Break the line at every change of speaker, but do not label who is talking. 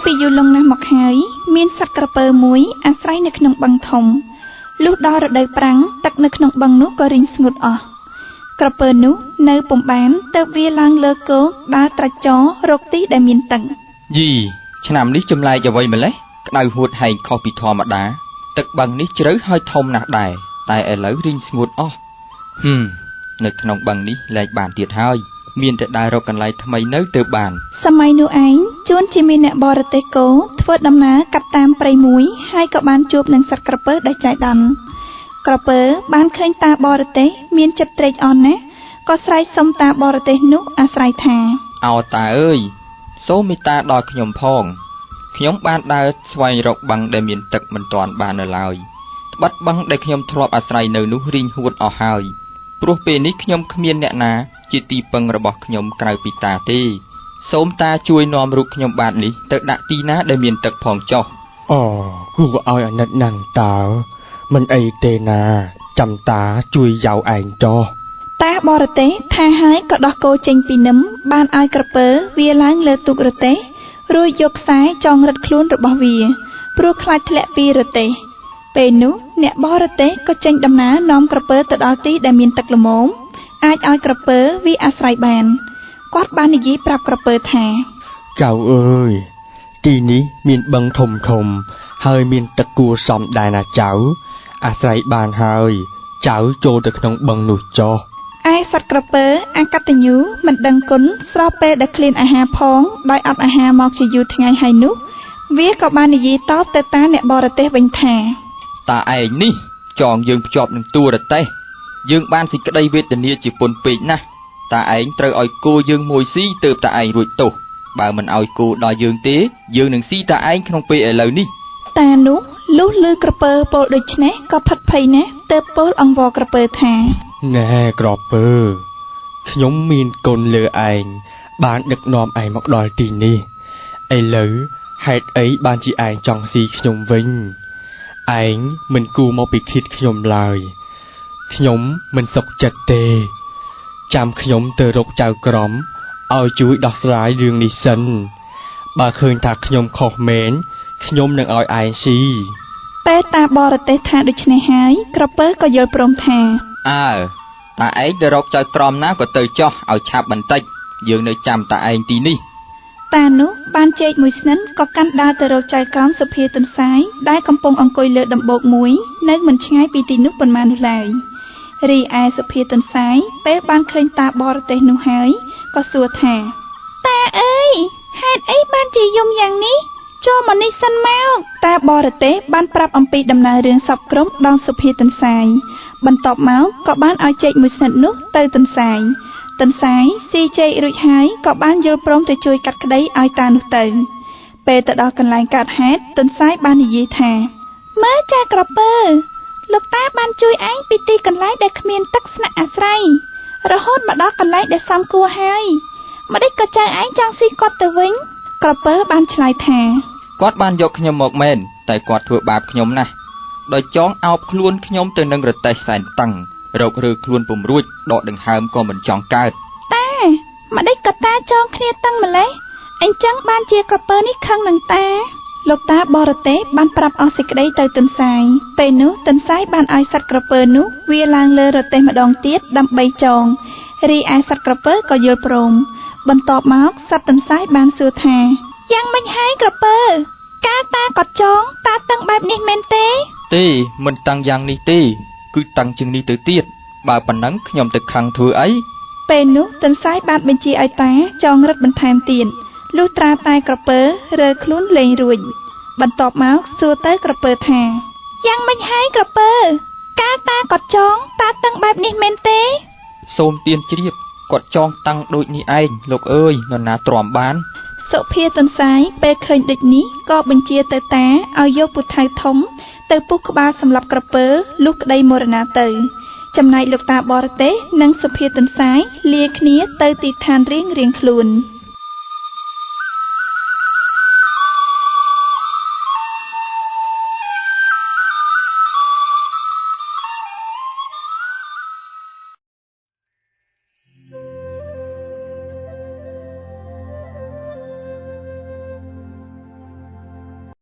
ពីយូរលង់ណាស់មកហើយមានសត្វក្រពើមួយអាស្រ័យនៅក្នុងបឹងធំលុះដល់រដូវប្រាំងទឹកនៅក្នុងបឹងនោះក៏រីងស្ងួតអស់ក្រពើនោះនៅពុំបានទៅវាឡើងលើគោកដើរត្រាច់ចររកទីដែលមានទឹក
យីឆ្នាំនេះចម្លែកអ្វីម្លេះក្តៅហួតហែងខុសពីធម្មតាទឹកបឹងនេះជ្រៅហើយធំណាស់ដែរតែឥឡូវរីងស្ងួតអស់នៅក្នុងបឹងនេះលែងបានទៀតហើយមានតែដើររកកន្លែងថ្មីនៅទើបបាន
សម័យនោះឯងជួនជាមានអ្នកបរទេសគោធ្វើដំណើរកាត់តាមព្រៃមួយហើយក៏បានជួបនឹងសត្វក្រពើដែលចៃដន្យក្រពើបានឃើញតាបរទេសមានចិត្តត្រេកអរណាស់ក៏ស្រែកសុំតាបរទេសនោះអាស្រ័យថា
អោតាអើយសូមមេត្តាដល់ខ្ញុំផងខ្ញុំបានដើរស្វែងរកបឹងដែលមានទឹកមិនទាន់បាននៅឡើយត្បិតបឹងដែលខ្ញុំធ្លាប់អាស្រ័យនៅនោះរីងហួតអស់ហើយព្រោះពេលនេះខ្ញុំគ្មានអ្នកណាជាទីពឹងរបស់ខ្ញុំក្រៅពីតាទេសូមតាជួយនាំរូបខ្ញុំបាទនេះទៅដាក់ទីណាដែលមានទឹកផងចុះ
អូគួរឲ្យអាណិតណាស់តើមិនអីទេណាចាំតាជួយយ៉ាវឯងចុះ
តាបរទេសថាហើយក៏ដោះគោចេញពីនឹមបានឲ្យក្រពើវាឡើងលើទូករទេះរួចយកខ្សែចងរឹតខ្លួនរបស់វាព្រោះខ្លាចធ្លាក់ពីរទេះពេលនោះអ្នកបរទេសក៏ចេញដំណើរនាំក្រពើទៅដល់ទីដែលមានទឹកល្មមអាចឲ្យក្រពើវាអាស្រ័យបានគាត់បាននិយាយប្រាប់ក្រពើថា
ចៅអើយទីនេះមានបឹងធំធំហើយមានទឹកគួរសមដែរណាចៅអាស្រ័យបានហើយចៅចូលទៅក្នុងបឹងនោះចុះ
ឯសត្វក្រពើអកតញ្ញូមិនដឹងគុណស្របពេលដែលឃ្លានអាហារផងដោយអត់អាហារមកជាយូរថ្ងៃហើយនោះវាក៏បាននិយាយតបទៅតាអ្នកបរទេសវិញថា
តាឯងនេះចងយើងភ្ជាប់នឹងតួរទេះយើងបានសេចក្តីវេទនាជាពន់ពេកណាស់តាឯងត្រូវឲ្យគោយើងមួយស៊ីទើបតាឯងរួចទោសបើមិនឲ្យគោដល់យើងទេយើងនឹងស៊ីតាឯងក្នុងពេលឥឡូវនេះ
តានោះលុះឮក្រពើពោលដូច្នេះក៏ផិតភ័យណាស់ទើបពោលអង្វរក្រពើថា
ណែក្រពើខ្ញុំមានគុណលើឯងបានដឹកនាំឯងមកដល់ទីនេះឥឡូវហេតុអីបានជាឯងចង់ស៊ីខ្ញុំវិញឯងមិនគួរមកពិឃាតខ្ញុំឡើយខ្ញុំមិនសុខចិត្តទេចាំខ្ញុំទៅរកចៅក្រមឲ្យជួយដោះស្រាយរឿងនេះសិនបើឃើញថាខ្ញុំខុសមែនខ្ញុំនឹងឲ្យឯងស៊ី
ពេលតាបរទេសថាដូច្នេះហើយក្រពើក៏យល់ព្រមថា
អើតាឯងទៅរកចៅក្រមណាក៏ទៅចោះឲ្យឆាប់បន្តិចយើងនៅចាំតាឯងទីនេះ
តានោះបានជែកមួយស្និនក៏កាន់ដើរទៅរកចៅក្រមសុភាទន្សាយដែលកំពុងអង្គុយលើដំបូកមួយនៅមិនឆ្ងាយពីទីនោះប៉ុន្មាននោះឡើយរីឯសុភាទន្សាយពេលបានឃើញតាបរទេសនោះហើយក៏សួរថាតាអើយហេតុអីបានជាយំយ៉ាងនេះចូលមកនេះសិនមកតាបរទេសបានប្រាប់អំពីដំណើររឿងសពក្រុមដល់សុភាទន្សាយបន្ទាប់មកក៏បានឲ្យចេកមួយស្និតនោះទៅទន្សាយស៊ីចេករួចហើយក៏បានយល់ព្រមទៅជួយកាត់ក្តីឲ្យតានោះទៅពេលទៅដល់កន្លែងកើតហេតុទន្សាយបាននិយាយថាមើលចាក្រពើលោកតាបានជួយឯងពីទីកន្លែងដែលគ្មានទឹកស្នាក់អាស្រ័យរហូតមកដល់កន្លែងដែលសមគួរហើយម្ដេចក៏ចៅឯងចង់ស៊ីគាត់ទៅវិញក្រពើបានឆ្លើយថា
គាត់បានយកខ្ញុំមកមែនតែគាត់ធ្វើបាបខ្ញុំណាស់ដោយចងអោបខ្លួនខ្ញុំទៅនឹងរទេះសែនតឹងរករើខ្លួនពុំរួចដកដង្ហើមក៏មិនចង់កើត
តាម្ដេចក៏តាចងគ្នាតឹងម្លេះអញ្ចឹងបានជាក្រពើនេះខឹងនឹងតាលោកតាបរទេសបានប្រាប់អស់សេចក្តីទៅទន្សាយពេលនោះទន្សាយបានឲ្យសត្វក្រពើនោះវាឡើងលើរទេះម្ដងទៀតដើម្បីចងរីឯសត្វក្រពើក៏យល់ព្រមបន្ទាប់មកសត្វទន្សាយបានសួរថាយ៉ាងម៉េចហើយក្រពើកាលតាគាត់ចងតាតឹងបែបនេះមែនទេ
មិនតឹងយ៉ាងនេះទេគឺតឹងជាងនេះទៅទៀតបើប៉ុណ្ណឹងខ្ញុំទៅខឹងធ្វើអី
ពេលនោះទន្សាយបានបញ្ជាឲ្យតាចងរឹតបន្ថែមទៀតលុះត្រាតែក្រពើរើខ្លួនលេងរួចបន្ទាប់មកសួរទៅក្រពើថាយ៉ាងម៉េចហើយក្រពើកាលតាគាត់ចងតាតឹងបែបនេះមែនទេ
សូមទានជ្រាបគាត់ចងតឹងដូចនេះឯងលោកអើយនរណាទ្រាំបាន
សុភាទន្សាយពេលឃើញដូចនេះក៏បញ្ជាទៅតាឲ្យយកពូថៅធំទៅពុះក្បាលសម្រាប់ក្រពើលុះក្តីមរណាទៅចំណែកលោកតាបរទេសនិងសុភាទន្សាយលាគ្នាទៅទីឋានរៀងខ្លួន